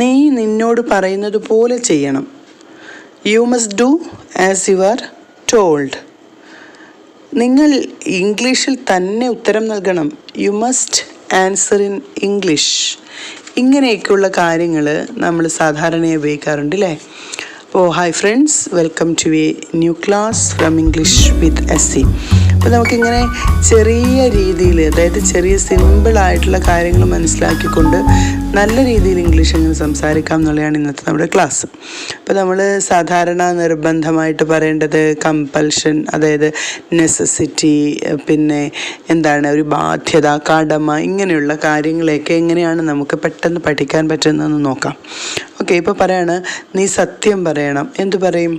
നീ നിന്നോട് പറയുന്നത് പോലെ ചെയ്യണം. You must do as you are told. നിങ്ങൾ ഇംഗ്ലീഷിൽ തന്നെ ഉത്തരം നൽകണം. You must answer in English. ഇങ്ങനെയൊക്കെയുള്ള കാര്യങ്ങൾ നമ്മൾ സാധാരണയായി ഉപയോഗിക്കാറുണ്ട് അല്ലേ? അപ്പോൾ hi friends, welcome to a new class from English with SC. അപ്പോൾ നമുക്കിങ്ങനെ ചെറിയ രീതിയിൽ, അതായത് ചെറിയ സിമ്പിളായിട്ടുള്ള കാര്യങ്ങൾ മനസ്സിലാക്കിക്കൊണ്ട് നല്ല രീതിയിൽ ഇംഗ്ലീഷ് എങ്ങനെ സംസാരിക്കാം എന്നുള്ളതാണ് ഇന്നത്തെ നമ്മുടെ ക്ലാസ്. അപ്പോൾ നമ്മൾ സാധാരണ നിർബന്ധമായിട്ട് പറയേണ്ടത് കമ്പൽഷൻ, അതായത് നെസസിറ്റി, പിന്നെ എന്താണ് ഒരു ബാധ്യത, കടമ, ഇങ്ങനെയുള്ള കാര്യങ്ങളെയൊക്കെ എങ്ങനെയാണ് നമുക്ക് പെട്ടെന്ന് പഠിക്കാൻ പറ്റുന്നതെന്ന് നോക്കാം. ഓക്കെ, ഇപ്പോൾ പറയാണ് നീ സത്യം പറയണം. എന്തു പറയും?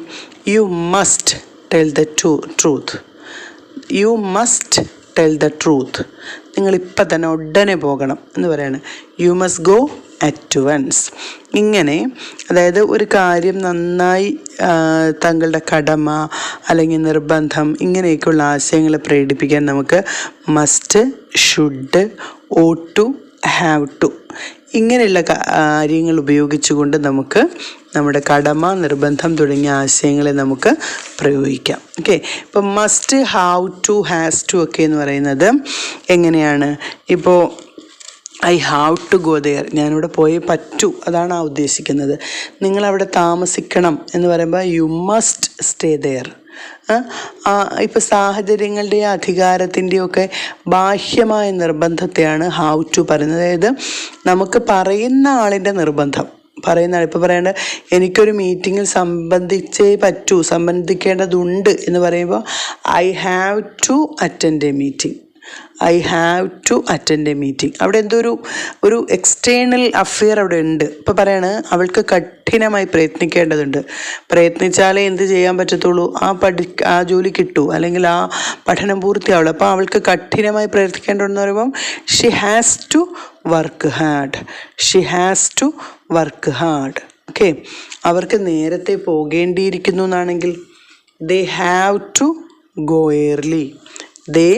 You must tell the truth. You must tell the truth. നിങ്ങളിപ്പോൾ തന്നെ ഉടനെ പോകണം എന്ന് പറയാണ്. You must go at once. ഇങ്ങനെ, അതായത് ഒരു കാര്യം നന്നായി തങ്ങളുടെ കടമ അല്ലെങ്കിൽ നിർബന്ധം, ഇങ്ങനെയൊക്കെയുള്ള ആശയങ്ങളെ പ്രകടിപ്പിക്കാൻ നമുക്ക് must, should, ought to, have to, ഇങ്ങനെയുള്ള കാര്യങ്ങൾ ഉപയോഗിച്ചുകൊണ്ട് നമുക്ക് നമ്മുടെ കടമ, നിർബന്ധം തുടങ്ങിയ ആശയങ്ങളെ നമുക്ക് പ്രയോഗിക്കാം. ഓക്കെ, ഇപ്പം must, have to, has to ഒക്കെ എന്ന് പറയുന്നത് എങ്ങനെയാണ്? ഇപ്പോൾ I have to go there, ഞാനിവിടെ പോയേ പറ്റൂ, അതാണ് ആ ഉദ്ദേശിക്കുന്നത്. നിങ്ങളവിടെ താമസിക്കണം എന്ന് പറയുമ്പോൾ യു മസ്റ്റ് സ്റ്റേ ദെയർ. ഇപ്പോൾ സാഹചര്യങ്ങളുടെയും അധികാരത്തിൻ്റെയും ഒക്കെ ബാഹ്യമായ നിർബന്ധത്തെയാണ് ഹാവ് ടു പറയുന്നത്. അതായത് നമുക്ക് പറയുന്ന ആളിൻ്റെ നിർബന്ധം, പറയുന്ന ആൾ ഇപ്പോൾ പറയേണ്ടത് എനിക്കൊരു മീറ്റിങ്ങിൽ സംബന്ധിക്കേണ്ടതുണ്ട് എന്ന് പറയുമ്പോൾ I have to attend a meeting. I have to attend a meeting. അവിടെ എന്തോ ഒരു എക്സ്റ്റേണൽ അഫെയർ അവിടെ ഉണ്ട്. ഇപ്പോൾ പറയാണ് അവൾക്ക് കഠിനമായി പ്രയത്നിക്കേണ്ടതുണ്ട്. പ്രയത്നിച്ചാലേ എന്ത് ചെയ്യാൻ പറ്റത്തുള്ളൂ? ആ ജോലി കിട്ടൂ, അല്ലെങ്കിൽ ആ പഠനം പൂർത്തിയാവുള്ളൂ. അപ്പോൾ അവൾക്ക് കഠിനമായി പ്രയത്നിക്കേണ്ടതെന്ന് പറയുമ്പം she has to work hard. She has to work hard. Okay, അവർക്ക് നേരത്തെ പോകേണ്ടിയിരിക്കുന്നു എന്നാണെങ്കിൽ they have to go early. They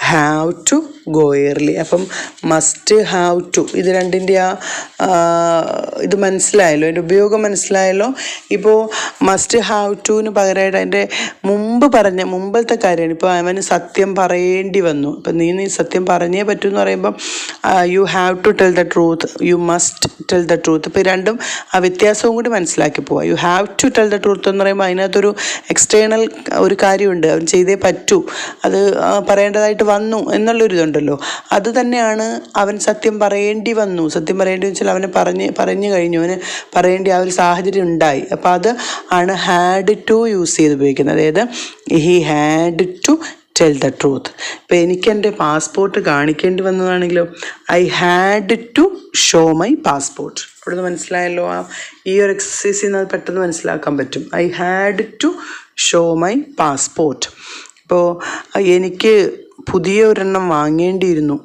have to go early. അപ്പം മസ്റ്റ്, ഹാവ് ടു, ഇത് രണ്ടിൻ്റെ ഇത് മനസ്സിലായല്ലോ, അതിൻ്റെ ഉപയോഗം മനസ്സിലായല്ലോ. ഇപ്പോൾ മസ്റ്റ്, ഹാവ് ടുവിന് പകരമായിട്ട് അതിൻ്റെ മുമ്പത്തെ കാര്യമാണ്. ഇപ്പോൾ അവന് സത്യം പറയേണ്ടി വന്നു. ഇപ്പം നീ സത്യം പറഞ്ഞേ പറ്റൂ എന്ന് പറയുമ്പം you have to tell the truth, you must tell the truth. ഇപ്പോൾ രണ്ടും ആ വ്യത്യാസവും കൂടി മനസ്സിലാക്കി പോവാം. You have to tell the truth എന്ന് പറയുമ്പോൾ അതിനകത്തൊരു എക്സ്റ്റേണൽ ഒരു കാര്യമുണ്ട്, അവൻ ചെയ്തേ പറ്റൂ, അത് പറയേണ്ടതായിട്ട് വന്നു എന്നുള്ളൊരിതുണ്ടല്ലോ. അത് തന്നെയാണ് അവൻ സത്യം പറയേണ്ടി വന്നു. സത്യം പറയേണ്ടി വെച്ചാൽ അവന് പറഞ്ഞു കഴിഞ്ഞു, അവന് പറയേണ്ടി ആ ഒരു സാഹചര്യം ഉണ്ടായി. അപ്പോൾ അത് ആണ് ഹാഡ് ടു യൂസ് ചെയ്ത് ഉപയോഗിക്കുന്നത്. അതായത് he had to tell the truth. ഇപ്പോൾ എനിക്ക് എൻ്റെ പാസ്പോർട്ട് കാണിക്കേണ്ടി വന്നതാണെങ്കിലോ I had to show my passport. അവിടെ നിന്ന് മനസ്സിലായല്ലോ, ഈ ഒരു എക്സസൈസിൽ നിന്ന് പെട്ടെന്ന് മനസ്സിലാക്കാൻ പറ്റും. I had to show my passport. ഇപ്പോൾ എനിക്ക് പുതിയ ഒരെണ്ണം വാങ്ങേണ്ടിയിരുന്നു.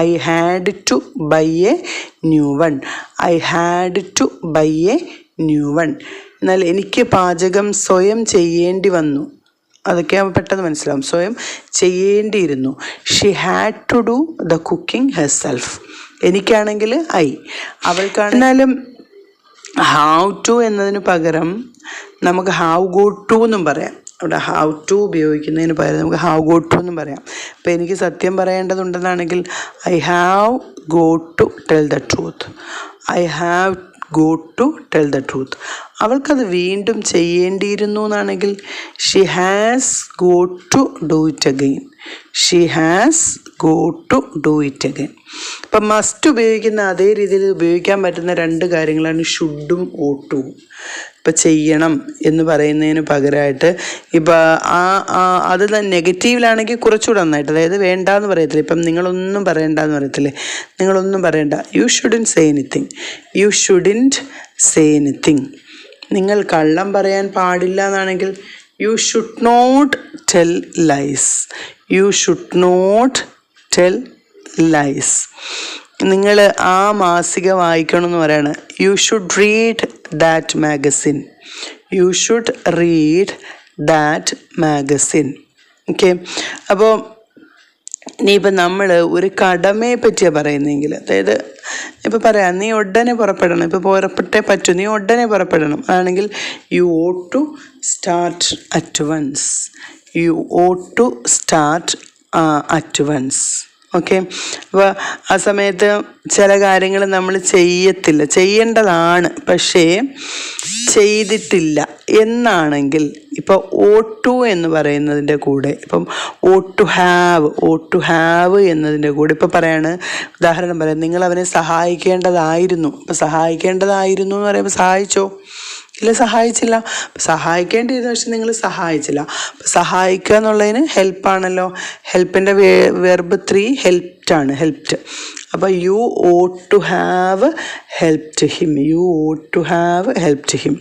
I had to buy a new one. I had to buy a new one. എന്നാൽ എനിക്ക് പാചകം സ്വയം ചെയ്യേണ്ടി വന്നു. അതൊക്കെ പെട്ടെന്ന് മനസ്സിലാവും. സ്വയം ചെയ്യേണ്ടിയിരുന്നു. She had to do the cooking herself. എനിക്കാണെങ്കിൽ ഐ, അവൾക്കാണ്. എന്നാലും ഹാവ് ടു എന്നതിന് പകരം നമുക്ക് ഹാവ് ഗോ ടു എന്നും പറയാം. അവിടെ ഹാവ് ടു ഉപയോഗിക്കുന്നതിന് പകരം നമുക്ക് ഹാവ് ഗോ ടു എന്നും പറയാം. അപ്പോൾ എനിക്ക് സത്യം പറയേണ്ടതുണ്ടെന്നാണെങ്കിൽ I have got to tell the truth. I have got to tell the truth. അവൾക്കത് വീണ്ടും ചെയ്യേണ്ടിയിരുന്നു എന്നാണെങ്കിൽ she has got to do it again. She has got to do it again. ഇപ്പം മസ്റ്റ് ഉപയോഗിക്കുന്ന അതേ രീതിയിൽ ഉപയോഗിക്കാൻ പറ്റുന്ന രണ്ട് കാര്യങ്ങളാണ് ഷുഡും ഓട്ടും. ഇപ്പം ചെയ്യണം എന്ന് പറയുന്നതിന് പകരമായിട്ട് ഇപ്പം അത് നെഗറ്റീവിലാണെങ്കിൽ കുറച്ചുകൂടെ നന്നായിട്ട്, അതായത് വേണ്ടാന്ന് പറയത്തില്ല. ഇപ്പം നിങ്ങളൊന്നും പറയണ്ടെന്ന് പറയത്തില്ലേ, നിങ്ങളൊന്നും പറയണ്ട. You shouldn't say anything. You shouldn't say anything. നിങ്ങൾ കള്ളം പറയാൻ പാടില്ല എന്നാണെങ്കിൽ you should not tell lies. You should not tell lies. നിങ്ങൾ ആ മാസിക വായിക്കണം എന്ന് പറയാണ്. You should read that magazine. You should read that magazine. Okay, അപ്പോൾ ഇനിയിപ്പോൾ നമ്മൾ ഒരു കടമയെ പറ്റിയാണ് പറയുന്നതെങ്കിൽ, അതായത് ഇപ്പോൾ പറയാം നീ ഉടനെ പുറപ്പെടണം, ഇപ്പോൾ പുറപ്പെട്ടേ പറ്റൂ, നീ ഉടനെ പുറപ്പെടണം, അതാണെങ്കിൽ you ought to start at once. You ought to start at once. Okay. അപ്പോൾ ആ സമയത്ത് ചില കാര്യങ്ങൾ നമ്മൾ ചെയ്യേണ്ടതാണ്, പക്ഷേ ചെയ്തിട്ടില്ല എന്നാണെങ്കിൽ ഇപ്പോൾ ഓട്ട് ടു എന്ന് പറയുന്നതിൻ്റെ കൂടെ, ഇപ്പം ഓട്ട് ടു ഹാവ് എന്നതിൻ്റെ കൂടെ ഇപ്പോൾ പറയാണ്, ഉദാഹരണം പറയാം, നിങ്ങൾ അവനെ സഹായിക്കേണ്ടതായിരുന്നു. ഇപ്പം സഹായിക്കേണ്ടതായിരുന്നു എന്ന് പറയുമ്പോൾ സഹായിച്ചോ? ഇല്ല, സഹായിച്ചില്ല. സഹായിക്കേണ്ടിയിരുന്നു, പക്ഷെ നിങ്ങൾ സഹായിച്ചില്ല. സഹായിക്കുക എന്നുള്ളതിന് ഹെൽപ്പാണല്ലോ. ഹെൽപ്പിൻ്റെ വെർബ് 3 ഹെൽപ്റ്റാണ്, ഹെൽപ്റ്റ്. അപ്പോൾ you ought to have helped him. You ought to have helped him.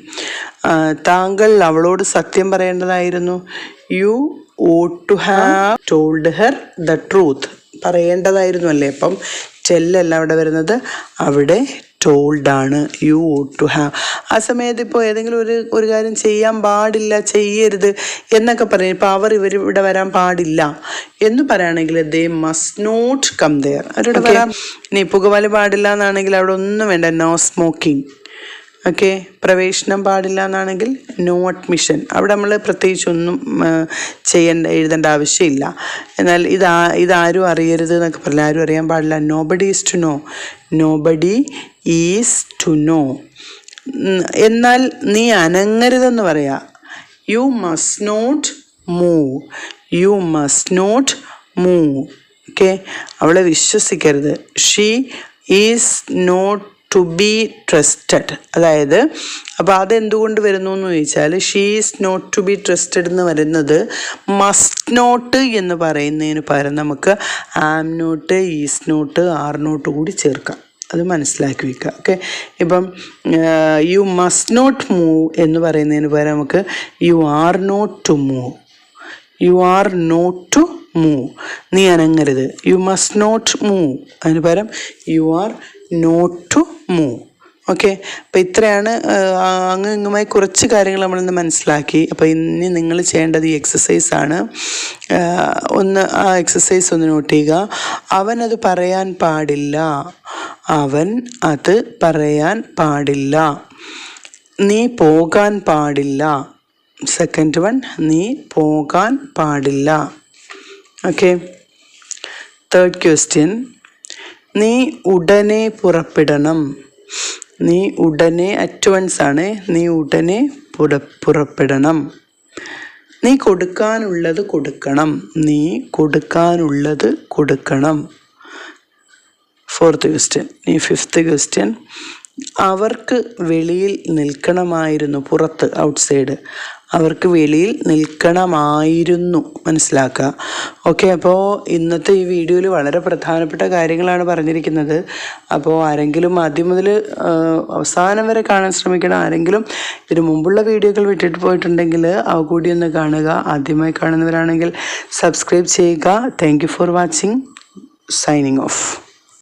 താങ്കൾ അവളോട് സത്യം പറയേണ്ടതായിരുന്നു. You ought to have told her the truth. പറയേണ്ടതായിരുന്നു അല്ലേ. അപ്പം ടെല്ലല്ല അവിടെ വരുന്നത്, അവിടെ ടോൾഡാണ്. You ought to have. ആ സമയത്ത് ഇപ്പോൾ ഏതെങ്കിലും ഒരു കാര്യം ചെയ്യാൻ പാടില്ല, ചെയ്യരുത് എന്നൊക്കെ പറയും. ഇപ്പോൾ ഇവിടെ വരാൻ പാടില്ല എന്ന് പറയുകയാണെങ്കിൽ they must not come there. അവരുടെ വരാം. ഇനി പുകവലി പാടില്ല എന്നാണെങ്കിൽ അവിടെ ഒന്നും വേണ്ട, നോ സ്മോക്കിംഗ്. ഓക്കെ. പ്രവേശനം പാടില്ല എന്നാണെങ്കിൽ നോ അഡ്മിഷൻ. അവിടെ നമ്മൾ പ്രത്യേകിച്ചൊന്നും എഴുതേണ്ട ആവശ്യമില്ല. എന്നാൽ ഇതാരും അറിയരുത് എന്നൊക്കെ പറഞ്ഞാൽ ആരും അറിയാൻ പാടില്ല. Nobody is to know. Nobody is to know. എന്നാൽ നീ അനങ്ങരുതെന്ന് പറയാ. You must not move. You must not move. Okay. അവളെ വിശ്വസിക്കരുത്. She is not to be trusted. അതായത് അപ്പോൾ അതെന്തുകൊണ്ട് വരുന്നു എന്ന് ചോദിച്ചാൽ, she is not to be trusted എന്ന് വരുന്നത് മസ്റ്റ് നോട്ട് എന്ന് പറയുന്നതിന് പകരം നമുക്ക് am not, is not, are not കൂടി ചേർക്കാം. അത് മനസ്സിലാക്കി വയ്ക്കുക. ഓക്കെ. ഇപ്പം യു മസ്റ്റ് നോട്ട് മൂവ് എന്ന് പറയുന്നതിന് പകരം നമുക്ക് you are not to move. You are not to move. നീ അനങ്ങരുത്. You must not move. അതിന് പകരം you are not to move. Okay. അപ്പോൾ ഇത്രയാണ് ഇങ്ങുമായി കുറച്ച് കാര്യങ്ങൾ നമ്മളിന്ന് മനസ്സിലാക്കി. അപ്പോൾ ഇനി നിങ്ങൾ ചെയ്യേണ്ടത് ഈ എക്സസൈസാണ്. ആ എക്സസൈസ് ഒന്ന് നോട്ട് ചെയ്യുക. അവനത് പറയാൻ പാടില്ല. അവൻ അത് പറയാൻ പാടില്ല. നീ പോകാൻ പാടില്ല. സെക്കൻഡ് വൺ, നീ പോകാൻ പാടില്ല. ഓക്കെ. തേർഡ് ക്വസ്റ്റ്യൻ, നീ ഉടനെ പുറപ്പെടണം. നീ ഉടനെ അറ്റ്വൻസ് ആണ്. നീ ഉടനെ പുറപ്പെടണം. നീ കൊടുക്കാനുള്ളത് കൊടുക്കണം. നീ കൊടുക്കാനുള്ളത് കൊടുക്കണം. Fourth question. ഈ ഫിഫ്ത്ത് ക്വസ്റ്റ്യൻ, അവർക്ക് വെളിയിൽ നിൽക്കണമായിരുന്നു. പുറത്ത്, ഔട്ട്സൈഡ്. അവർക്ക് വെളിയിൽ നിൽക്കണമായിരുന്നു. മനസ്സിലാക്കുക. ഓക്കെ. അപ്പോൾ ഇന്നത്തെ ഈ വീഡിയോയിൽ വളരെ പ്രധാനപ്പെട്ട കാര്യങ്ങളാണ് പറഞ്ഞിരിക്കുന്നത്. അപ്പോൾ ആരെങ്കിലും ആദ്യം മുതൽ അവസാനം വരെ കാണാൻ ശ്രമിക്കണം. ആരെങ്കിലും ഇതിനു മുമ്പുള്ള വീഡിയോകൾ വിട്ടിട്ട് പോയിട്ടുണ്ടെങ്കിൽ അവ കൂടി ഒന്ന് കാണുക. ആദ്യമായി കാണുന്നവരാണെങ്കിൽ സബ്സ്ക്രൈബ് ചെയ്യുക. Thank you for watching. Signing off.